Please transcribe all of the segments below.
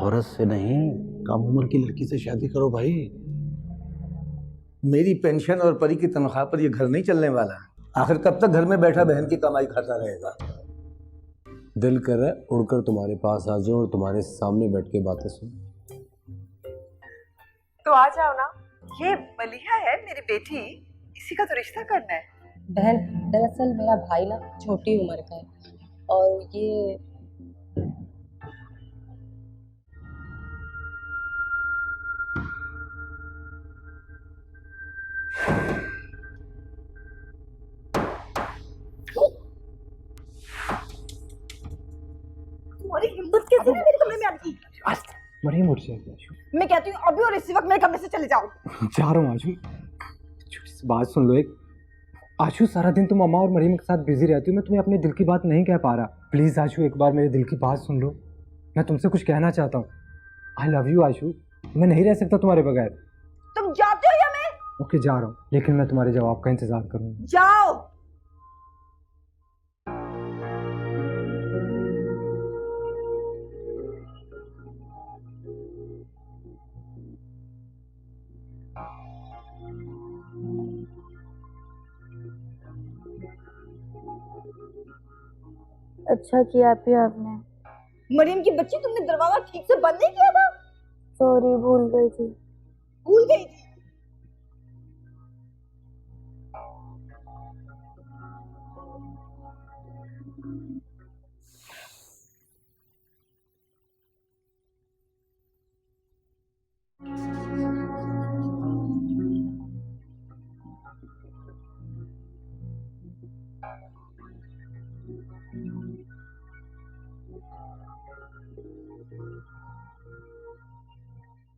औरत से नहीं, कम उम्र की लड़की से शादी करो भाई। मेरी पेंशन और परी की तनख्वाह पर ये घर नहीं चलने वाला। आखिर कब तक घर में बैठा बहन की कमाई खाता रहेगा। दिल कर रहा है उड़कर तुम्हारे पास आ जाऊं और तुम्हारे सामने बैठ के बातें सुन। तो आ जाओ ना। ये मलिहा है मेरी बेटी, इसी का तो रिश्ता करना है। बहन, दरअसल मेरा भाई ना छोटी उम्र का है और ये तुम्हारी हिम्मत कैसे है मेरे कमरे में आने की? मरियम उठ जाएगी। मैं कहती हूँ अभी और इसी वक्त मेरे कमरे से चले जाओ। जा रहा हूँ आशु, छोटी सी बात सुन लो एक। आशु, सारा दिन तुम अम्मा और मरियम के साथ बिजी रहती हो, मैं तुम्हें अपने दिल की बात नहीं कह पा रहा। प्लीज आशु, एक बार मेरे दिल की बात सुन लो। मैं तुमसे कुछ कहना चाहता हूँ। आई लव यू आशु, मैं नहीं रह सकता तुम्हारे बगैर। तुम जाते हो या मैं? ओके, जा रहा हूँ, लेकिन मैं तुम्हारे जवाब का इंतजार करूंगा। जाओ। अच्छा किया भी आपने। मरियम की बच्ची, तुमने दरवाजा ठीक से बंद नहीं किया था? सॉरी, भूल गई थी। भूल गई थी?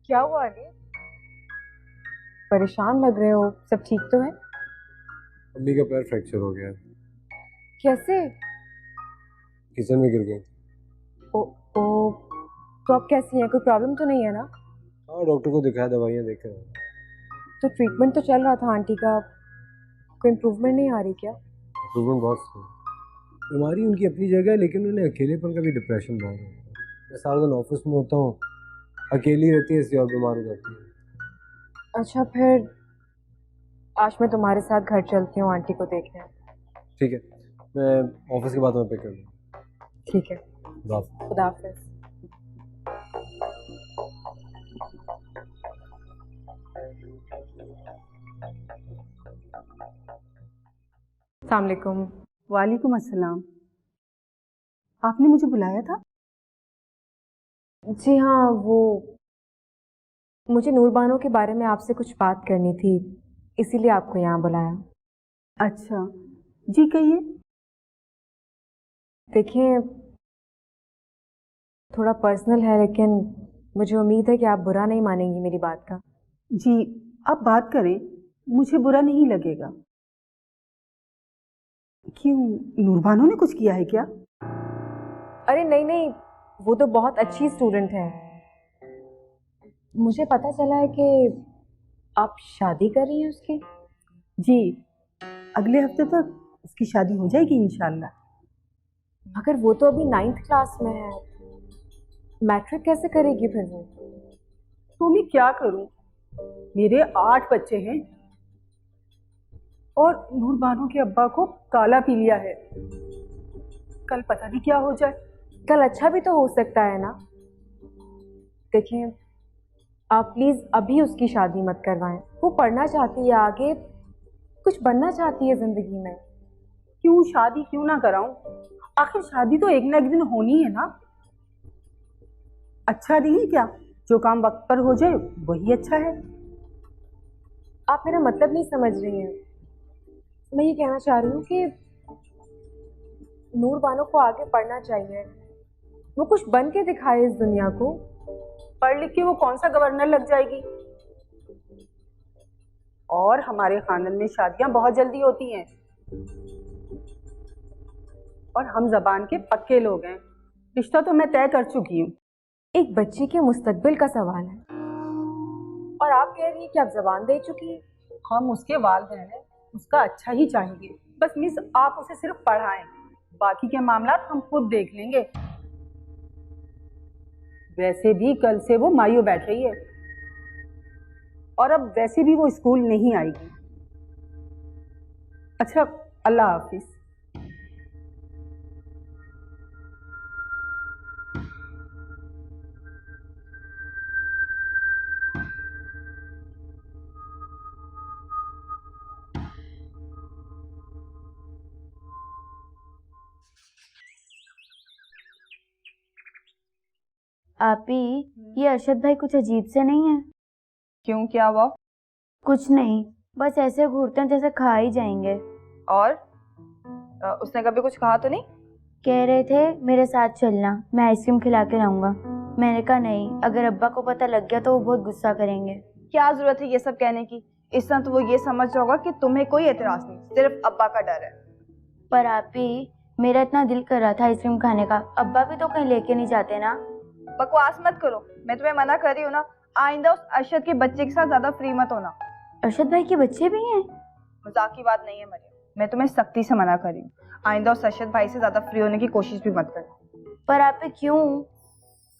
क्या हुआ अली? परेशान लग रहे हो, सब ठीक तो है? अम्मी का पैर फ्रैक्चर हो गया है। कैसे? किचन में गिर गई। ओ तो आप कैसी हैं? कोई प्रॉब्लम तो नहीं है ना? हाँ, डॉक्टर को दिखाया, दवाइयाँ देख रहे हैं। तो ट्रीटमेंट तो चल रहा था आंटी का, कोई इम्प्रूवमेंट नहीं आ रही क्या? इम्प्रूवमेंट बहुत है। बीमारी उनकी अपनी जगह है, लेकिन उन्हें अकेलेपन का भी डिप्रेशन बहुत है। मैं सारा दिन ऑफिस में होता हूँ, अकेली रहती है, इसलिए और बीमार हो जाती है। अच्छा, फिर आज मैं तुम्हारे साथ घर चलती हूँ आंटी को देखने। ठीक है, मैं ऑफिस के बाद में पिक कर लूँगा। ठीक है, खुदा खुदा हाफिज। अस्सलाम वालेकुम। वालेकुम अस्सलाम। आपने मुझे बुलाया था? जी हाँ, वो मुझे नूरबानो के बारे में आपसे कुछ बात करनी थी, इसीलिए आपको यहाँ बुलाया। अच्छा जी, कहिए। देखिए, थोड़ा पर्सनल है, लेकिन मुझे उम्मीद है कि आप बुरा नहीं मानेंगी मेरी बात का। जी आप बात करें, मुझे बुरा नहीं लगेगा। क्यों, नूरबानो ने कुछ किया है क्या? अरे नहीं नहीं, वो तो बहुत अच्छी स्टूडेंट है। मुझे पता चला है कि आप शादी कर रही हैं उसकी। जी, अगले हफ्ते तक उसकी शादी हो जाएगी इंशाल्लाह। मगर वो तो अभी 9th क्लास में है, मैट्रिक कैसे करेगी फिर वो? तो मैं क्या करूं, मेरे 8 बच्चे हैं और नूरबानो के अब्बा को काला पी लिया है। कल पता नहीं क्या हो जाए। कल अच्छा भी तो हो सकता है ना। देखिए, आप प्लीज अभी उसकी शादी मत करवाएं। वो पढ़ना चाहती है, आगे कुछ बनना चाहती है जिंदगी में। क्यों शादी क्यों ना कराऊं, आखिर शादी तो एक ना एक दिन होनी है ना। अच्छा नहीं क्या, जो काम वक्त पर हो जाए वही अच्छा है। आप मेरा मतलब नहीं समझ रही हैं। मैं ये कहना चाह रही हूँ कि नूरबानो को आगे पढ़ना चाहिए, वो कुछ बन के दिखाए इस दुनिया को। पढ़ लिख के वो कौन सा गवर्नर लग जाएगी। और हमारे खानदान में शादियां बहुत जल्दी होती हैं और हम जबान के पक्के लोग हैं। रिश्ता तो मैं तय कर चुकी हूँ। एक बच्ची के मुस्तकबिल का सवाल है और आप कह रही हैं कि आप जबान दे चुकी हैं। हम उसके वालिदैन हैं, उसका अच्छा ही चाहेंगे। बस मिस, आप उसे सिर्फ पढ़ाएं, बाकी के मामला हम खुद देख लेंगे। वैसे भी कल से वो मायूं बैठ रही है और अब वैसे भी वो स्कूल नहीं आएगी। अच्छा, अल्लाह हाफिज। आपी, ये अरशद भाई कुछ अजीब से नहीं है? क्यों, क्या हुआ? कुछ नहीं, बस ऐसे घूरते हैं जैसे खा ही जाएंगे। और उसने कभी कुछ कहा तो नहीं? कह रहे थे मेरे साथ चलना, मैं आइसक्रीम खिला के लाऊंगा। मैंने कहा नहीं, अगर अब्बा को पता लग गया तो वो बहुत गुस्सा करेंगे। क्या जरूरत है ये सब कहने की? इस तरह तो वो ये समझ रहा होगा कि तुम्हें कोई एतराज नहीं, सिर्फ अब्बा का डर है। पर आपी, मेरा इतना दिल कर रहा था आइसक्रीम खाने का, अब्बा भी तो कहीं लेके नहीं जाते ना। बकवास मत करो, मैं तुम्हें मना कर रही हूँ ना। आइंदा उस अरशद के बच्चे के साथ ज्यादा फ्री मत होना। अरशद भाई के बच्चे भी हैं? मजाक की बात नहीं है मरियम, मैं तुम्हें सख्ती से मना कर रही हूँ। आइंदा उस अरशद भाई से ज्यादा फ्री होने की कोशिश भी मत करना। पर आपी क्यों?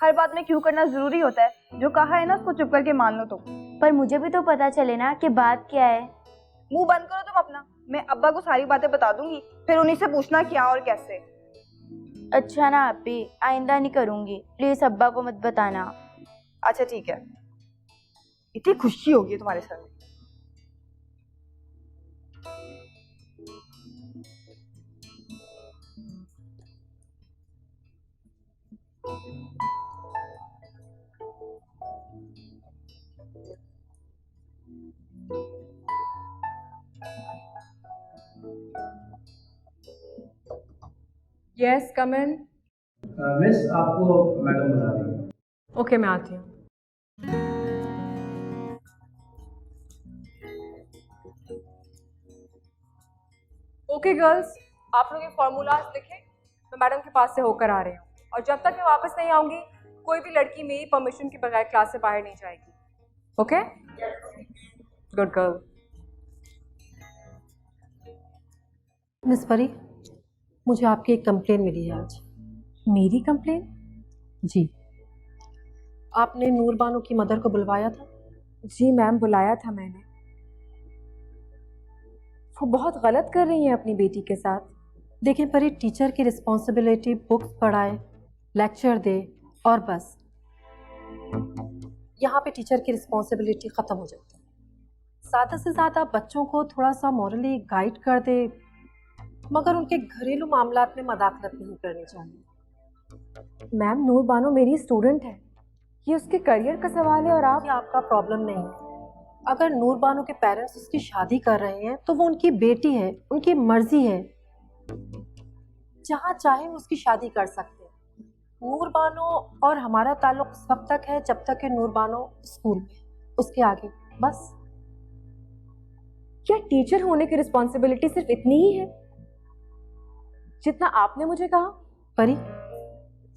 हर बात में क्यों करना जरूरी होता है? जो कहा है ना उसको चुप करके मान लो। तो पर मुझे भी तो पता चले ना कि बात क्या है। मुंह बंद करो तुम अपना, मैं अब्बा को सारी बातें बता दूंगी, फिर उन्हीं से पूछना क्या और कैसे। अच्छा ना आपी, आइंदा नहीं करूंगी, प्लीज अब्बा को मत बताना। अच्छा ठीक है, इतनी खुशी होगी तुम्हारे सर में। यस, कम इन। मिस, आपको मैडम बुला रही है। ओके, मैं आती हूँ। ओके गर्ल्स, आप लोग ये फॉर्मूलाज लिखें, मैं मैडम के पास से होकर आ रही हूँ। और जब तक मैं वापस नहीं आऊँगी, कोई भी लड़की मेरी परमिशन के बगैर क्लास से बाहर नहीं जाएगी। ओके? Good girl. मिस परी, मुझे आपकी एक कंप्लेन मिली है आज। मेरी कंप्लेन? जी, आपने नूर बानो की मदर को बुलवाया था? जी मैम, बुलाया था मैंने। वो बहुत गलत कर रही हैं अपनी बेटी के साथ। देखिए परी, टीचर की रिस्पॉन्सिबिलिटी बुक्स पढ़ाए, लेक्चर दे और बस। यहाँ पे टीचर की रिस्पॉन्सिबिलिटी ख़त्म हो जाती है। ज़्यादा से ज़्यादा बच्चों को थोड़ा सा मॉरली गाइड कर दे, मगर उनके घरेलू मामलात में मदाखलत नहीं करनी चाहिए। मैम, नूर बानो मेरी स्टूडेंट है, ये उसके करियर का सवाल है और आप। ये आपका प्रॉब्लम नहीं है। अगर नूर बानो के पेरेंट्स उसकी शादी कर रहे हैं तो वो उनकी बेटी है, उनकी मर्जी है, जहाँ चाहे उसकी शादी कर सकते हैं। नूर बानो और हमारा ताल्लुक उस वक्त तक है जब तक कि नूर बानो स्कूल में, उसके आगे बस। क्या टीचर होने की रिस्पॉन्सिबिलिटी सिर्फ इतनी ही है जितना आपने मुझे कहा? परी,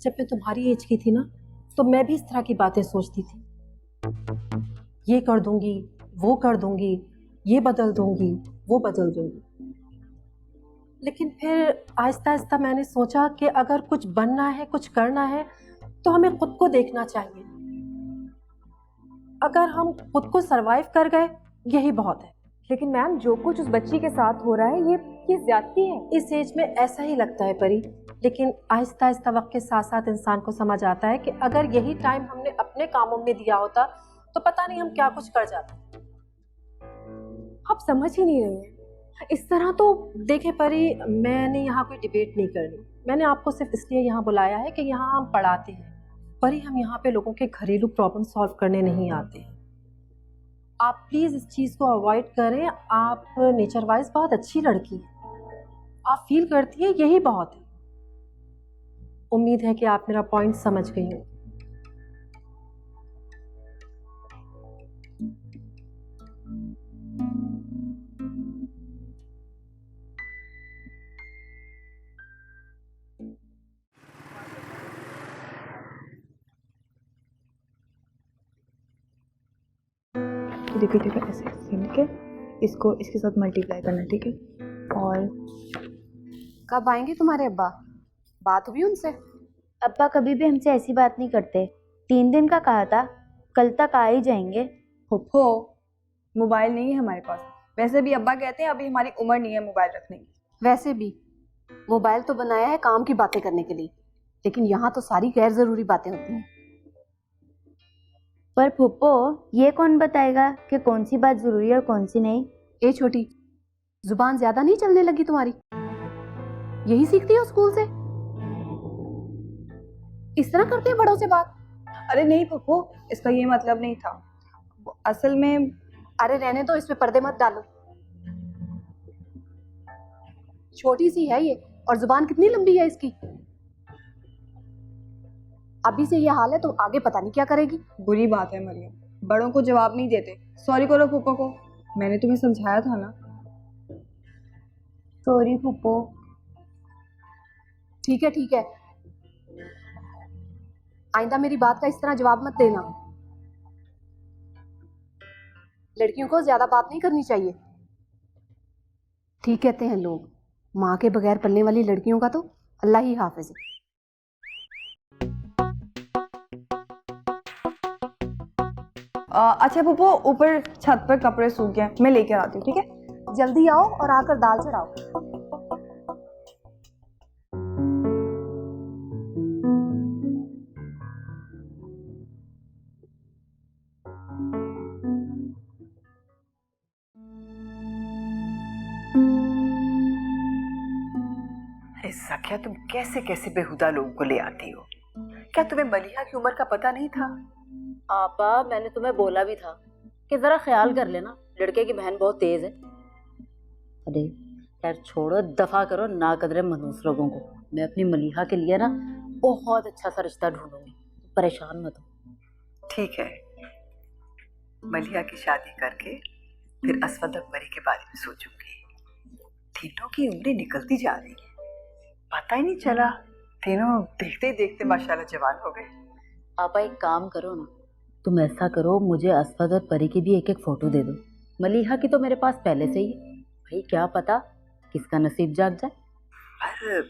जब मैं तुम्हारी एज की थी ना, तो मैं भी इस तरह की बातें सोचती थी। ये कर दूंगी, वो कर दूंगी, ये बदल दूंगी, वो बदल दूंगी। लेकिन फिर आहिस्ता आहिस्ता मैंने सोचा कि अगर कुछ बनना है, कुछ करना है, तो हमें खुद को देखना चाहिए। अगर हम खुद को सरवाइव कर गए, यही बहुत है। लेकिन मैम, जो कुछ उस बच्ची के साथ हो रहा है, ये ज्यादती है। इस एज में ऐसा ही लगता है परी, लेकिन आहिस्ता आहिस्ता वक्त के साथ साथ इंसान को समझ आता है कि अगर यही टाइम हमने अपने कामों में दिया होता तो पता नहीं हम क्या कुछ कर जाते। आप समझ ही नहीं रही हैं इस तरह तो। देखें परी, मैंने यहाँ कोई डिबेट नहीं करनी। मैंने आपको सिर्फ इसलिए यहाँ बुलाया है कि यहाँ हम पढ़ाते हैं। परी, हम यहाँ पे लोगों के घरेलू प्रॉब्लम सॉल्व करने नहीं आते हैं। आप प्लीज़ इस चीज़ को अवॉइड करें। आप नेचर वाइज बहुत अच्छी लड़की हैं, आप फील करती हैं, यही बहुत है। उम्मीद है कि आप मेरा पॉइंट समझ गई हो। देखिए ठीक है, ऐसे सिल के इसको इसके साथ मल्टीप्लाई करना, ठीक है। और कब आएंगे तुम्हारे अब्बा? बात हुई उनसे? अब्बा कभी भी हमसे ऐसी बात नहीं करते। 3 दिन का कहा था, कल तक आ ही जाएंगे। फुफ्फो, मोबाइल नहीं है हमारे पास। वैसे भी अब्बा कहते हैं अभी हमारी उम्र नहीं है मोबाइल रखने की। वैसे भी मोबाइल तो बनाया है काम की बातें करने के लिए, लेकिन यहाँ तो सारी गैर जरूरी बातें होती हैं। पर फुप्पो, ये कौन बताएगा कि कौन सी बात जरूरी है और कौन सी नहीं? ए छोटी, जुबान ज्यादा नहीं चलने लगी तुम्हारी? यही सीखती हो स्कूल से? इस तरह करते हैं बड़ों से बात? अरे नहीं फुफ्फो, इसका ये मतलब नहीं था। असल में अरे रहने दो, इसमें पर्दे मत डालो। छोटी सी है ये, और जुबान कितनी लंबी है इसकी। अभी से ये हाल है तो आगे पता नहीं क्या करेगी। बुरी बात है मरियम, बड़ों को जवाब नहीं देते। सॉरी करो फुप्पो को, मैंने तुम्हें समझाया था ना। सॉरी फुप्पो। ठीक है ठीक है, आइंदा मेरी बात का इस तरह जवाब मत देना। लड़कियों को ज्यादा बात नहीं करनी चाहिए। ठीक कहते हैं लोग, माँ के बगैर पलने वाली लड़कियों का तो अल्लाह ही हाफिज है। अच्छा फुप्पो, ऊपर छत पर कपड़े सूख गए, मैं लेकर आती हूँ, ठीक है? जल्दी आओ और आकर दाल चढ़ाओ। सख्या, तुम कैसे कैसे बेहुदा लोगों को ले आती हो? क्या तुम्हें मलिहा की उम्र का पता नहीं था? आपा, मैंने तुम्हें बोला भी था कि जरा ख्याल कर लेना, लड़के की बहन बहुत तेज है। अरे यार छोड़ो, दफा करो ना कदरे मनूस लोगों को। मैं अपनी मलिहा के लिए ना बहुत अच्छा सा रिश्ता ढूंढूंगी, परेशान मत हो। ठीक है, मलिहा की शादी करके फिर असवद और परी के बारे में सोचूंगी। तीनों की उम्रें निकलती जा रही है, पता ही नहीं चला। तीनों देखते ही देखते माशाल्लाह जवान हो गए। आपा एक काम करो ना, तुम ऐसा करो, मुझे असफद और परी की भी एक एक फोटो दे दो। मलिहा की तो मेरे पास पहले से ही है, भाई क्या पता किसका नसीब जाग जाए। पर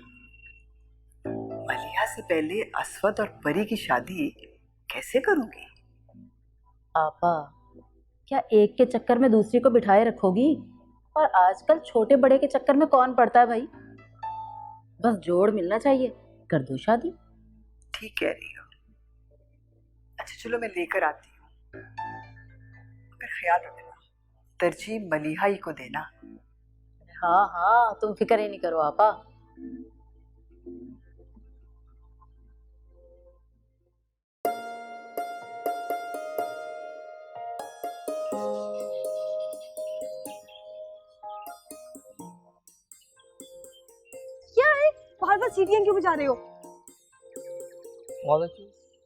मलिहा से पहले असवद और परी की शादी कैसे करूंगी? आपा, क्या एक के चक्कर में दूसरी को बिठाए रखोगी? और आजकल छोटे बड़े के चक्कर में कौन पड़ता है भाई? बस जोड़ मिलना चाहिए, कर दो शादी। ठीक कह रही हो। अच्छा चलो, मैं लेकर आती हूँ, मगर ख्याल रखना तरजीह मलिहा ही को देना। हाँ हाँ, तुम फिक्र ही नहीं करो आपा। क्या है, बार बार सीटियां क्यों बजा रहे हो? बहुत अच्छी,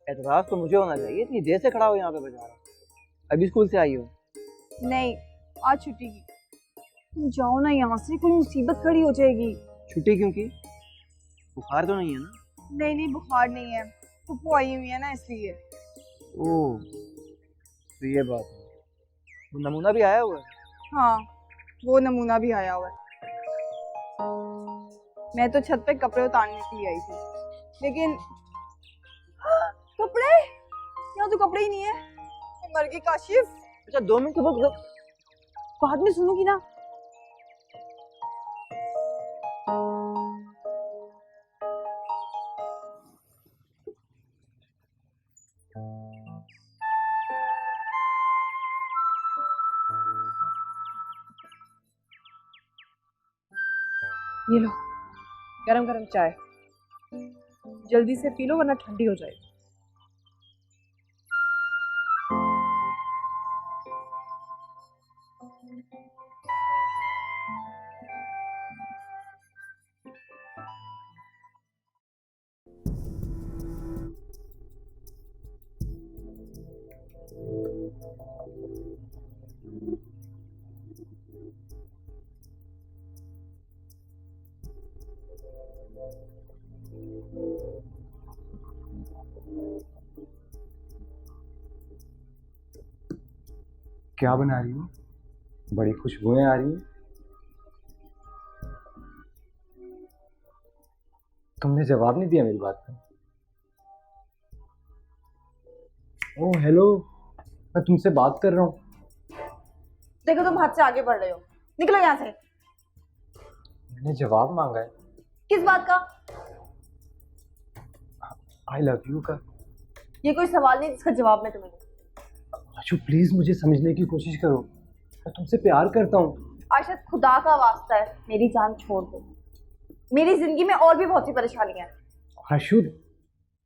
एतराज तो मुझे होना चाहिए, इतनी देर से खड़ा हो यहाँ पे बजा रहा। अभी स्कूल से आई हो? नहीं, आज छुट्टी की। तुम जाओ ना यहाँ से, कोई मुसीबत खड़ी हो जाएगी। छुट्टी क्यों की? बुखार तो नहीं है ना? नहीं नहीं, बुखार नहीं है, फुप्पो आई हुई है ना इसलिए। ओह, तो ये बात है। वो नमूना भी आया हुआ है? हाँ, वो नमूना भी आया हुआ है। मैं तो छत पे कपड़े उतारने के लिए आई थी, लेकिन कपड़े, यहाँ तो कपड़े ही नहीं है। मैं मर गई काशिफ। अच्छा 2 मिनट के बाद बाद में सुनूंगी ना। ये लो गरम गरम चाय, जल्दी से पी लो वरना ठंडी हो जाएगी। क्या बना रही हो? बड़ी खुशबुएं आ रही हैं। तुमने जवाब नहीं दिया मेरी बात का। ओह हेलो, मैं तुमसे बात कर रहा हूँ। देखो तुम हाथ से आगे बढ़ रहे हो, निकलो यहाँ से। मैंने जवाब मांगा है। किस बात का? आई लव यू का। ये कोई सवाल नहीं जिसका जवाब मैं तुम्हें दूं। आशु प्लीज मुझे समझने की कोशिश करो, मैं तुमसे प्यार करता हूँ। आशा खुदा का वास्ता है मेरी जान छोड़ दो, मेरी जिंदगी में और भी बहुत सी परेशानियां हैं। आशु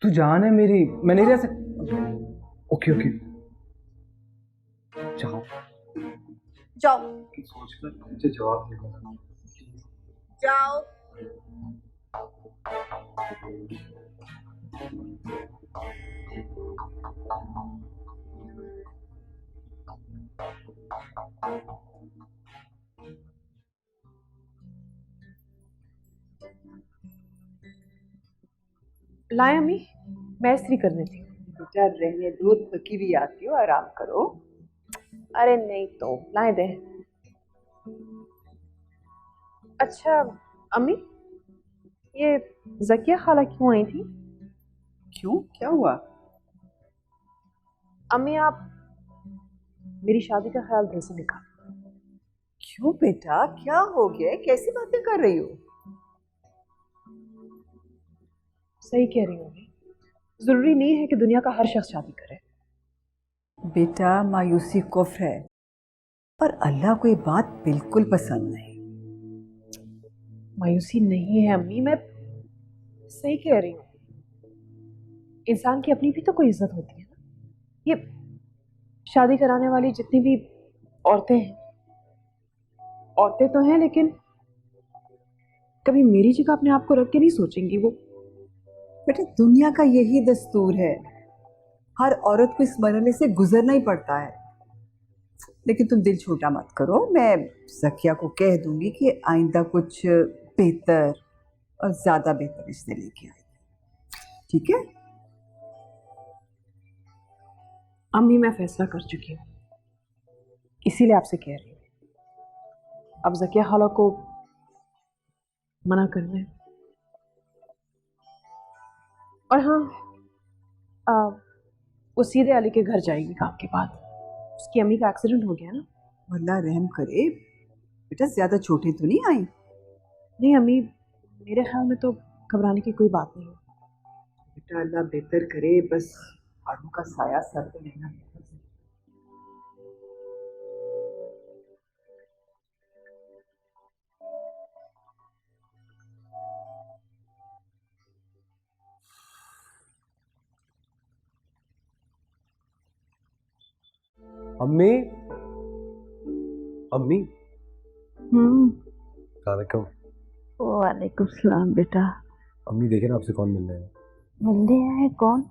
तू जान है मेरी, मैं नहीं रह सकता। ओके ओके जाओ जाओ सोचकर मुझे जवाब देगा। जाओ। लाए अम्मी, मैं इस्त्री करने थी। बेटा रहने दो, थकी भी आती हो, आराम करो। अरे नहीं तो लाए दे। अच्छा अम्मी, ये जकिया खाला क्यों आई थी? क्यों, क्या हुआ? अम्मी आप मेरी शादी का ख्याल दिल से निकाल। क्यों बेटा, क्या हो गया? कैसी बातें कर रही हो? सही कह रही हूँ अम्मी, जरूरी नहीं है कि दुनिया का हर शख्स शादी करे। बेटा मायूसी कुफ्र है और अल्लाह को ये बात बिल्कुल पसंद नहीं। मायूसी नहीं है अम्मी, मैं सही कह रही हूँ। इंसान की अपनी भी तो कोई इज्जत होती है ना। ये शादी कराने वाली जितनी भी औरतें हैं, औरतें तो हैं लेकिन कभी मेरी जगह अपने आप को रख के नहीं सोचेंगी वो। बेटा दुनिया का यही दस्तूर है, हर औरत को इस मरहले से गुजरना ही पड़ता है। लेकिन तुम दिल छोटा मत करो, मैं जकिया को कह दूंगी कि आइंदा कुछ बेहतर और ज्यादा बेहतर रिश्ते लेके आए। ठीक है? अम्मी मैं फैसला कर चुकी हूँ, इसीलिए आपसे कह रही हूँ। अब जकिया खाला को मना करना है। और हाँ, वो सीधे अली के घर जाएगी काम के बाद। उसकी अम्मी का एक्सीडेंट हो गया ना। अल्लाह रहम करे। बेटा ज्यादा चोटें तो नहीं आई? नहीं अम्मी, मेरे ख्याल में तो घबराने की कोई बात नहीं है। बेटा अल्लाह बेहतर करे, बस आड़ू का साया सर पे लेना। अम्मी अम्मी। वालेकुम। वालेकुम सलाम बेटा। अम्मी देखे ना आपसे कौन मिल रहा है। मिलने आए? कौन?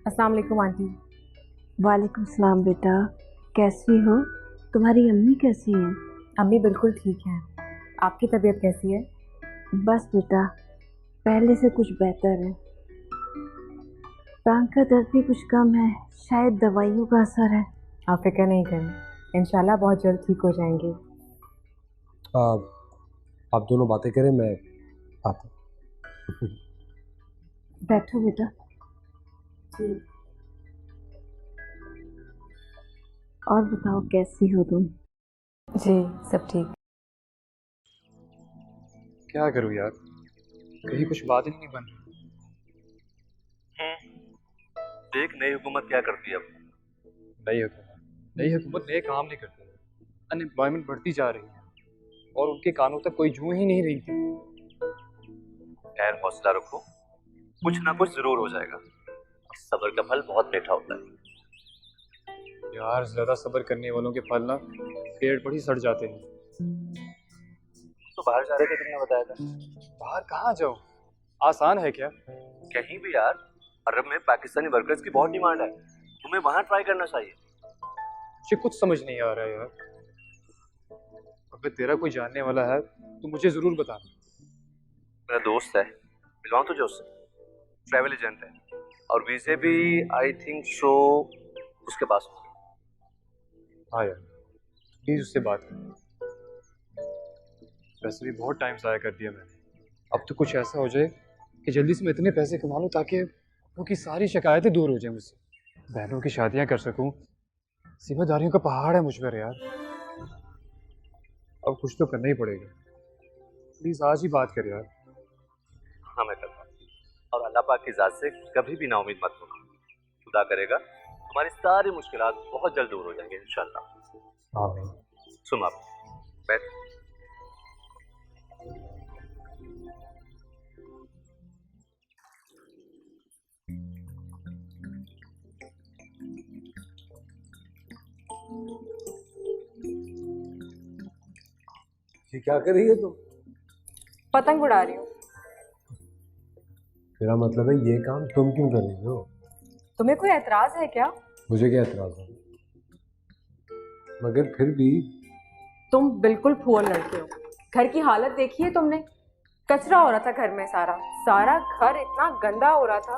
अस्सलाम वालेकुम आंटी। वालेकुम सलाम बेटा, कैसी हो? तुम्हारी अम्मी कैसी हैं? अम्मी बिल्कुल ठीक है। आपकी तबीयत कैसी है? बस बेटा पहले से कुछ बेहतर है। टांग का दर्द भी कुछ कम है, शायद दवाइयों का असर है। आप फिक्र नहीं करें, इंशाल्लाह बहुत जल्द ठीक हो जाएंगे। आप दोनों बातें करें, मैं आता हूँ। बैठो बेटा। और बताओ कैसी हो तुम? जी सब ठीक। क्या करूँ यार, कहीं कुछ बात ही नहीं बन रही। देख नई हुकूमत क्या करती है अब। नई हुकूमत नए काम नहीं करती, अनएम्प्लॉयमेंट बढ़ती जा रही है और उनके कानों तक कोई जू ही नहीं रही थी। खैर हौसला रखो, कुछ ना कुछ जरूर हो जाएगा। सब्र का फल बहुत मीठा होता है। यार ज्यादा सब्र करने वालों के फल ना पेड़ पर ही सड़ जाते हैं। तो बाहर जा रहे थे, तुमने बताया था। बाहर कहाँ जाऊँ, आसान है क्या? कहीं भी यार, अरब में पाकिस्तानी वर्कर्स की बहुत डिमांड है, तुम्हें वहां ट्राई करना चाहिए। मुझे कुछ समझ नहीं आ रहा है यार। अगर तेरा कोई जानने वाला है तो मुझे जरूर बता। मेरा दोस्त है, मिलवाऊं तुझे उससे। ट्रैवल एजेंट है और वीजे भी आई थिंक सो उसके पास होंगे। हाँ यार प्लीज उससे बात कर। वैसे भी बहुत टाइम ज़ाया कर दिया मैंने, अब तो कुछ ऐसा हो जाए कि जल्दी से मैं इतने पैसे कमा लूँ ताकि वो की सारी शिकायतें दूर हो जाए मुझसे, बहनों की शादियाँ कर सकूँ। जिम्मेदारियों का पहाड़ है मुझ पर यार, अब कुछ तो करना ही पड़ेगा। प्लीज़ आज ही बात कर यार। हाँ मैं करता हूँ, और अल्लाह पाक की ज़ात से कभी भी नाउमीद मत होना। खुदा करेगा तुम्हारी सारी मुश्किलात बहुत जल्द दूर हो जाएंगे इंशाल्लाह। आमीन। सुन आप बैठ। ये क्या कर रही है तुम? पतंग उड़ा रही हूँ। मेरा मतलब है ये काम तुम क्यों कर रही हो? तुम्हें कोई एतराज है क्या? मुझे क्या एतराज है, मगर फिर भी तुम बिल्कुल फूल लड़के हो। घर की हालत देखी है तुमने? कचरा हो रहा था घर में, सारा सारा घर इतना गंदा हो रहा था।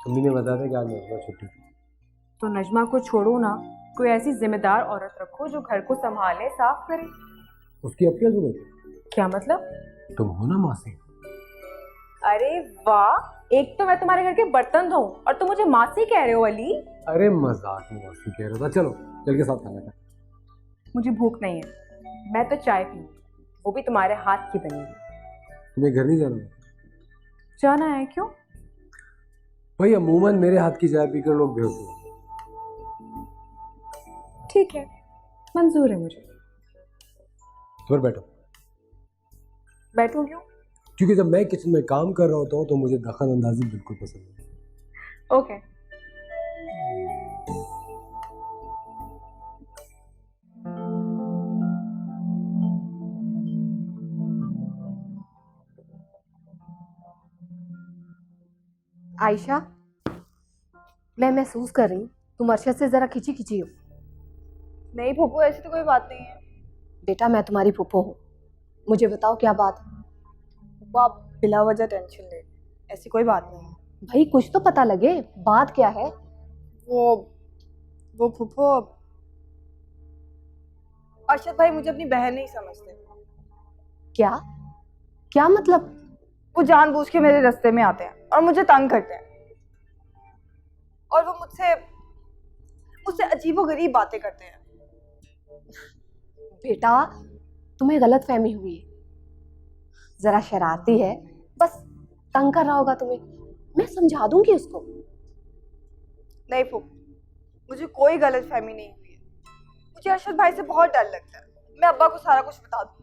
मम्मी ने बताया था कि आज नजमा छुट्टी थी। तो नजमा को छोड़ो ना, कोई ऐसी जिम्मेदार औरत रखो जो घर को संभाले, साफ करे। उसकी अब क्या जरूरत है? क्या मतलब? तुम हो ना मासी। अरे वाह, एक तो मैं तुम्हारे घर के बर्तन धोऊं और तुम मुझे मासी कह रहे हो अली। अरे मजाक में मासी कह रहा था। चलो चल के साथ खाना खा। मुझे भूख नहीं है, मैं तो चाय पीऊंगी, वो भी तुम्हारे हाथ की बनी हुई। तुम्हें घर नहीं जाना? जाना है। क्यों? भाई अमूमन मेरे हाथ की चाय पीकर लोग बेहोश हो। ठीक है, मंजूर है मुझे। फिर बैठो। बैठूं क्यों? क्योंकि जब मैं किचन में काम कर रहा होता हूँ तो मुझे दखल अंदाजी बिल्कुल पसंद है। ओके। आयशा, मैं महसूस कर रही हूँ तुम अरशद से जरा खिंची खिंची हो। नहीं फूफू, ऐसी तो कोई बात नहीं है। बेटा मैं तुम्हारी फूफो हूँ, मुझे बताओ क्या बात है। फूफू आप बिला वजह टेंशन ले, ऐसी कोई बात नहीं है। भाई कुछ तो पता लगे, बात क्या है? वो फूफू, अरशद भाई मुझे अपनी बहन नहीं समझते। क्या क्या मतलब? वो जानबूझ के मेरे रास्ते में आते हैं और मुझे तंग करते हैं, और वो मुझसे अजीबोगरीब बातें करते हैं। बेटा तुम्हें गलत फहमी हुई है, जरा शरारती है, बस तंग कर रहा होगा तुम्हें। मैं समझा दूंगी उसको। नहीं फूफू, मुझे कोई गलत फहमी नहीं हुई है। मुझे अरशद भाई से बहुत डर लगता है। मैं अब्बा को सारा कुछ बता दूँ।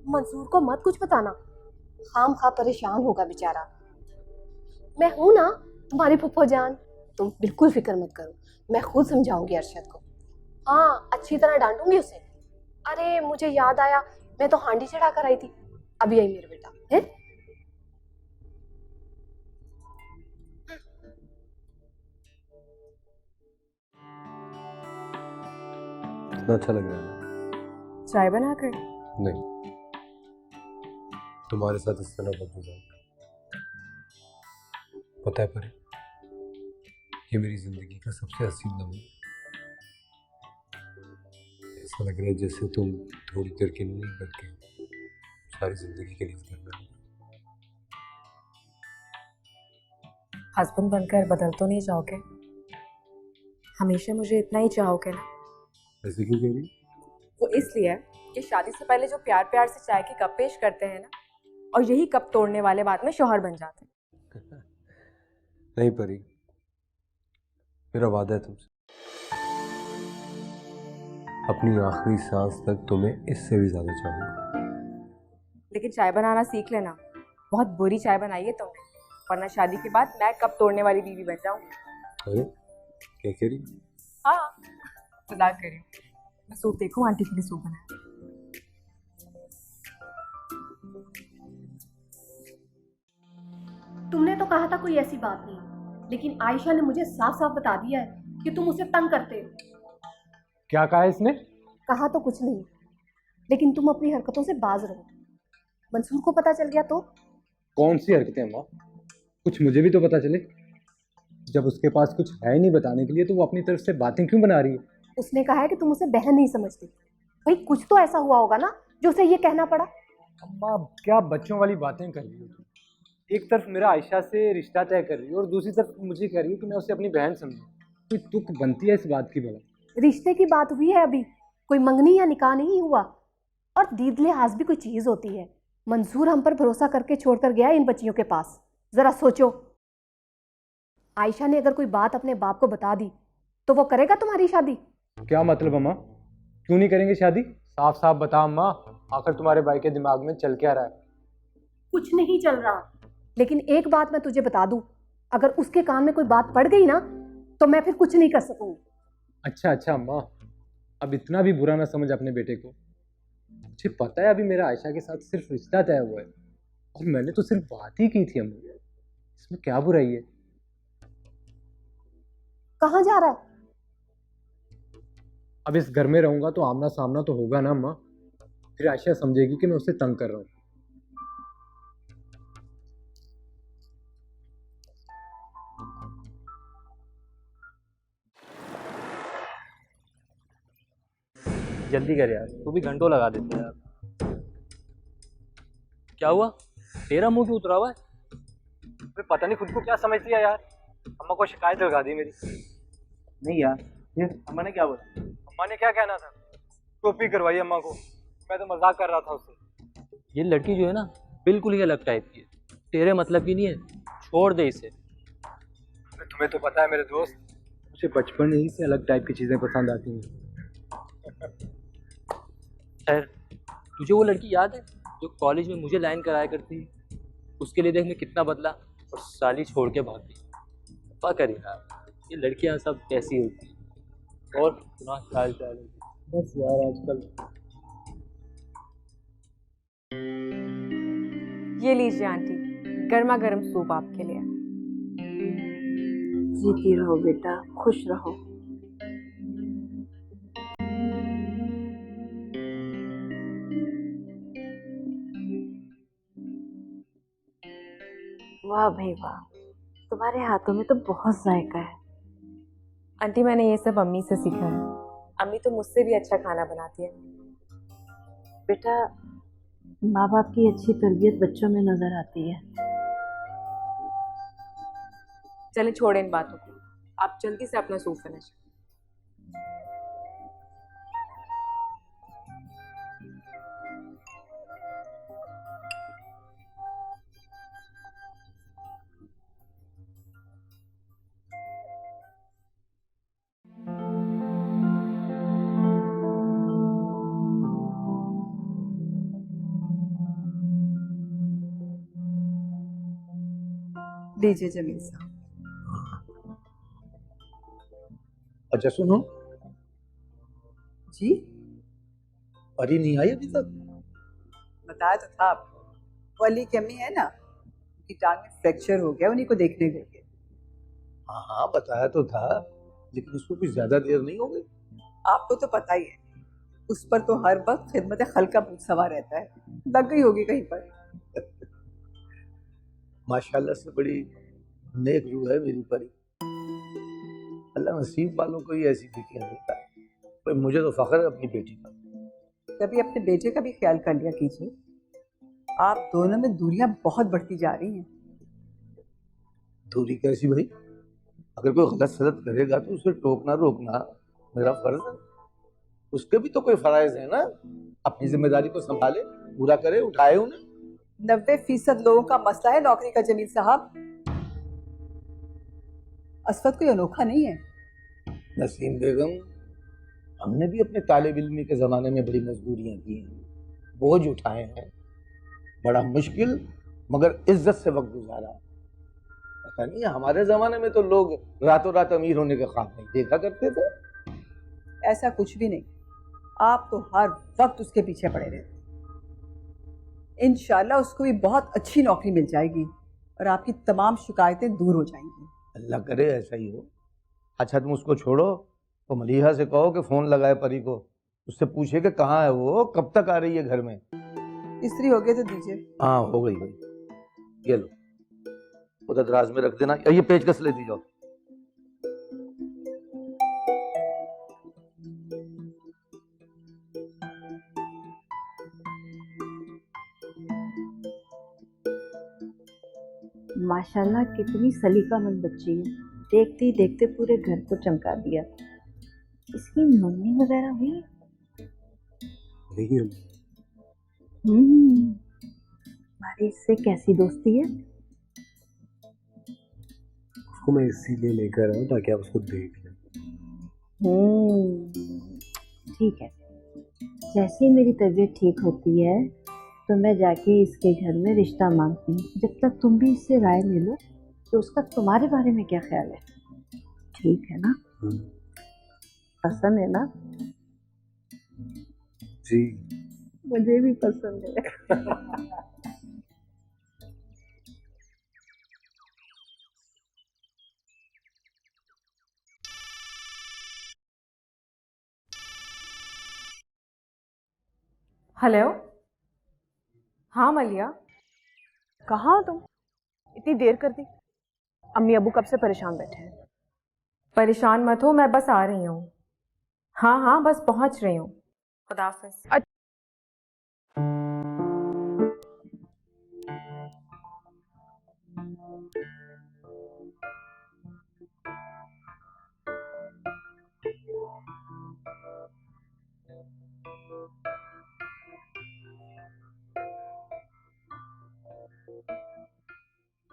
मंसूर को मत कुछ बताना, खाम खा परेशान होगा बेचारा। मैं हूं ना तुम्हारी फुफ्फो जान, तुम बिल्कुल फिक्र मत करो, मैं खुद समझाऊंगी अरशद को। हाँ, अच्छी तरह डांटूंगी उसे। अरे मुझे याद आया, मैं तो हांडी चढ़ा कर आई थी, अभी आई मेरा बेटा है। कितना अच्छा लग रहा है ना? चाय बना कर? नहीं, तुम्हारे साथ इस तरह बदल जाऊंगा। पता है परी, ये मेरी जिंदगी का सबसे हसीन लम्हा। ऐसा लग रहा है जैसे तुम थोड़ी देर के लिए नहीं बल्कि सारी जिंदगी के लिए करना। हस्बैंड बनकर बदल तो नहीं जाओगे? हमेशा मुझे इतना ही चाहोगे ना? ऐसे क्यों कह रही? वो इसलिए कि शादी से पहले जो प्यार प्यार से चाय के कप पेश करते हैं ना, और यही कप तोड़ने वाले बाद में शौहर बन जाते हैं। नहीं परी, मेरा वादा है तुमसे, अपनी आखिरी सांस तक तुम्हें इससे भी ज्यादा चाहूंगा। लेकिन चाय बनाना सीख लेना, बहुत बुरी चाय बनाई है तुमने, वरना शादी के बाद मैं कप तोड़ने वाली बीवी बन जाऊंगी। अरे क्या कह रही? हाँ, मजाक कर रही हूँ। मैं सूप देखूं, आंटी के लिए सूप बनाया। तुमने तो कहा था कोई ऐसी बात नहीं, लेकिन आयशा ने मुझे साफ साफ बता दिया है कि तुम उसे तंग करते हो। क्या कहा इसने? कहा तो कुछ नहीं, लेकिन तुम अपनी हरकतों से बाज रहो। मंसूर को पता चल गया तो? कौन सी हरकतें माँ? कुछ मुझे भी तो पता चले। जब उसके पास कुछ है नहीं बताने के लिए तो वो अपनी तरफ से बातें क्यों बना रही है? उसने कहा है कि तुम उसे बहन नहीं समझती। भाई कुछ तो ऐसा हुआ होगा ना जो उसे ये कहना पड़ा। अम्मा क्या बच्चों वाली बातें कर रही हो तुम? एक तरफ मेरा आयशा से रिश्ता तय कर रही हो और दूसरी तरफ मुझे कह रही हो कि मैं उसे अपनी बहन समझूं। कोई तुक बनती है इस बात की भला? रिश्ते की बात हुई है अभी, कोई मंगनी या निकाह नहीं हुआ। और दीद लिहाज भी कोई चीज़ होती है। मंसूर हम पर भरोसा करके छोड़कर गया इन बच्चियों के पास। ज़रा सोचो, आयशा ने अगर कोई बात अपने बाप को बता दी तो वो करेगा तुम्हारी शादी? क्या मतलब अम्मा, क्यों नहीं करेंगे शादी? साफ साफ बता अम्मा, आखिर तुम्हारे भाई के दिमाग में चल क्या रहा है? कुछ नहीं चल रहा, लेकिन एक बात मैं तुझे बता दूं, अगर उसके कान में कोई बात पड़ गई ना तो मैं फिर कुछ नहीं कर सकूंगी। अच्छा अच्छा अम्मा, अब इतना भी बुरा ना समझ अपने बेटे को। मुझे पता है अभी मेरा आयशा के साथ सिर्फ रिश्ता तय हुआ है और मैंने तो सिर्फ बात ही की थी अम्मा, इसमें क्या बुराई है? कहाँ जा रहा है? अब इस घर में रहूंगा तो आमना सामना तो होगा ना अम्मा, फिर आयशा समझेगी कि मैं उसे तंग कर रहा हूँ। जल्दी कर यार, तू भी घंटों लगा देते हैं यार। क्या हुआ, तेरा मुंह क्यों उतरा हुआ है? अबे पता नहीं खुद को क्या समझ लिया यार, अम्मा को शिकायत लगा दी मेरी। नहीं यार, ये अम्मा ने क्या बोला? अम्मा ने क्या कहना था, टोपी करवाई अम्मा को, मैं तो मजाक कर रहा था उससे। ये लड़की जो है ना, बिल्कुल ही अलग टाइप की है, तेरे मतलब की नहीं है, छोड़ दे इसे। तुम्हें तो पता है मेरे दोस्त, मुझे बचपन ही से अलग टाइप की चीजें पसंद आती हैं। खैर, तुझे वो लड़की याद है जो कॉलेज में मुझे लाइन कराया करती? उसके लिए देख मैं कितना बदला और साली छोड़ के भाग गई। पा कर यार, ये लड़कियां सब कैसी होती हैं। और सुना हाल चाल है? बस यार आजकल। ये लीजिए आंटी, गर्मा गर्म सूप आपके लिए। जीती रहो बेटा, खुश रहो। वाह भाई वाह, तुम्हारे हाथों में तो बहुत जायका है। आंटी मैंने ये सब अम्मी से सीखा है, अम्मी तो मुझसे भी अच्छा खाना बनाती है। बेटा, माँ बाप की अच्छी तरबियत बच्चों में नजर आती है। चलें छोड़ें इन बातों को, आप जल्दी से अपना सूप फिनिश। लीजिए जमील साहब। अच्छा सुनो जी, परी नहीं आई अभी तक? बताया तो था आपको, वो अली की अम्मी है ना, उनकी टांग में फ्रैक्चर हो गया, उन्हीं को देखने गए। हाँ हाँ बताया तो था, लेकिन उसको कुछ ज्यादा देर नहीं हो गई? आपको तो पता ही है, उस पर तो हर वक्त खिदमत खल्क का भूत सवार रहता है, लग गई होगी कहीं पर। माशाल्लाह से बड़ी नेक रूह है मेरी परी। अल्लाह नसीब वालों को ही ऐसी बेटियां देता है। पर मुझे तो फख्र है अपनी बेटी का। कभी अपने बेटे का भी ख्याल कर लिया कीजिए, आप दोनों में दूरियां बहुत बढ़ती जा रही हैं। दूरी कैसी भाई? अगर कोई गलत सलत करेगा तो उसे टोकना रोकना मेरा फर्ज है। उसके भी तो कोई फराइज है ना, अपनी जिम्मेदारी को संभाले, पूरा करे, उठाए उन्हें। 90% लोगों का मसला है नौकरी का जमील साहब। असफत कोई अनोखा नहीं है। नसीम बेगम, हमने भी अपने तालिब इल्मी के ज़माने में बड़ी मजबूरियां की हैं, बोझ उठाए हैं, बड़ा मुश्किल मगर इज्जत से वक्त गुजारा। पता नहीं हमारे ज़माने में तो लोग रातों रात अमीर होने के ख्वाब नहीं देखा करते थे। ऐसा कुछ भी नहीं, आप तो हर वक्त उसके पीछे पड़े रहते। इंशाल्लाह उसको भी बहुत अच्छी नौकरी मिल जाएगी और आपकी तमाम शिकायतें दूर हो जाएंगी। अल्लाह करे ऐसा ही हो। अच्छा तुम उसको छोड़ो, तो मलीहा से कहो कि फ़ोन लगाए परी को, उससे पूछे कि कहाँ है वो, कब तक आ रही है घर में। इस्त्री हो गए तो दीजिए। हाँ हो गई भाई, ये लो उधर दराज में रख देना, ये पेचकस लेती जाओ। माशाल्लाह कितनी सलीकामंद बच्ची है, देखते ही देखते पूरे घर को चमका दिया। इसकी मम्मी वगैरह हुई? नहीं। तुम्हारी इससे कैसी दोस्ती है? उसको मैं इसीलिए लेकर आया हूँ ताकि आप उसको देख लें। ठीक है, जैसे ही मेरी तबीयत ठीक होती है तो मैं जाके इसके घर में रिश्ता मांगती हूँ। जब तक तुम भी इससे राय ले लो कि उसका तुम्हारे बारे में क्या ख्याल है। ठीक है ना? पसंद है ना? जी मुझे भी पसंद है। हेलो, हाँ मलिया, कहाँ हो तुम? इतनी देर कर दी। अम्मी अबू कब से परेशान बैठे हैं। परेशान मत हो, मैं बस आ रही हूँ। हाँ हाँ, बस पहुँच रही हूँ। खुदा हाफिज़।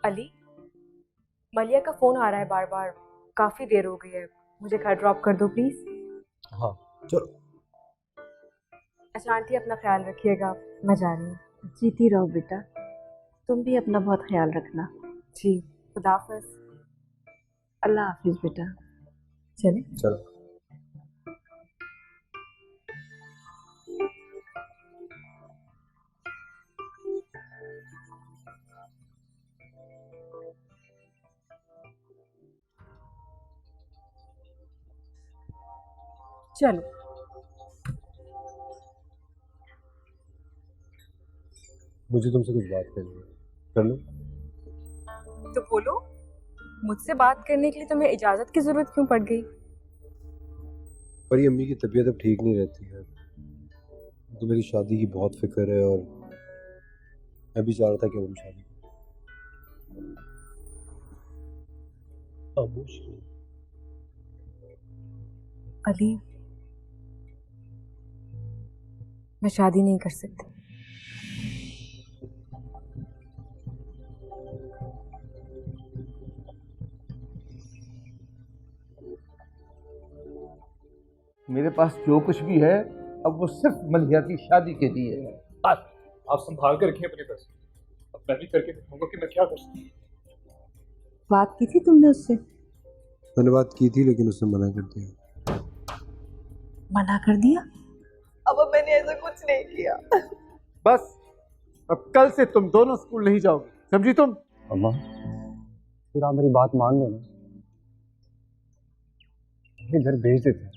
अली, मलिया का फोन आ रहा है बार बार, काफी देर हो गई है, मुझे घर ड्रॉप कर दो प्लीज। हाँ चलो। अच्छा आंटी, अपना ख्याल रखिएगा, मैं जा रही हूँ। जीती रहो बेटा, तुम भी अपना बहुत ख्याल रखना। जी, खुदा हाफिज़। अल्लाह हाफिज बेटा। चले चलो। चलो। मुझे तुमसे कुछ बात करनी है, कर लूं? तो बोलो, मुझसे बात करने के लिए तुम्हें इजाजत की जरूरत क्यों पड़ गई? पर ये अम्मी की तबीयत अब ठीक नहीं रहती है, तो मेरी शादी की बहुत फिक्र है और मैं भी चाह रहा था कि वो भी शादी खामोश। अली, मैं शादी नहीं कर सकती। मेरे पास जो कुछ भी है अब वो सिर्फ मलिया की शादी के लिए है। बस आप संभाल कर रखिए अपने पैसे, अब मैं भी करके दिखाऊंगा कि मैं क्या कर सकता हूँ। बात की थी तुमने उससे? मैंने बात की थी लेकिन उसने मना कर दिया। मना कर दिया? अब मैंने ऐसा कुछ नहीं किया। बस अब कल से तुम दोनों स्कूल नहीं जाओगे, समझी तुम? अम्मा, फिर आप मेरी बात मान लेना, घर भेज देते हैं।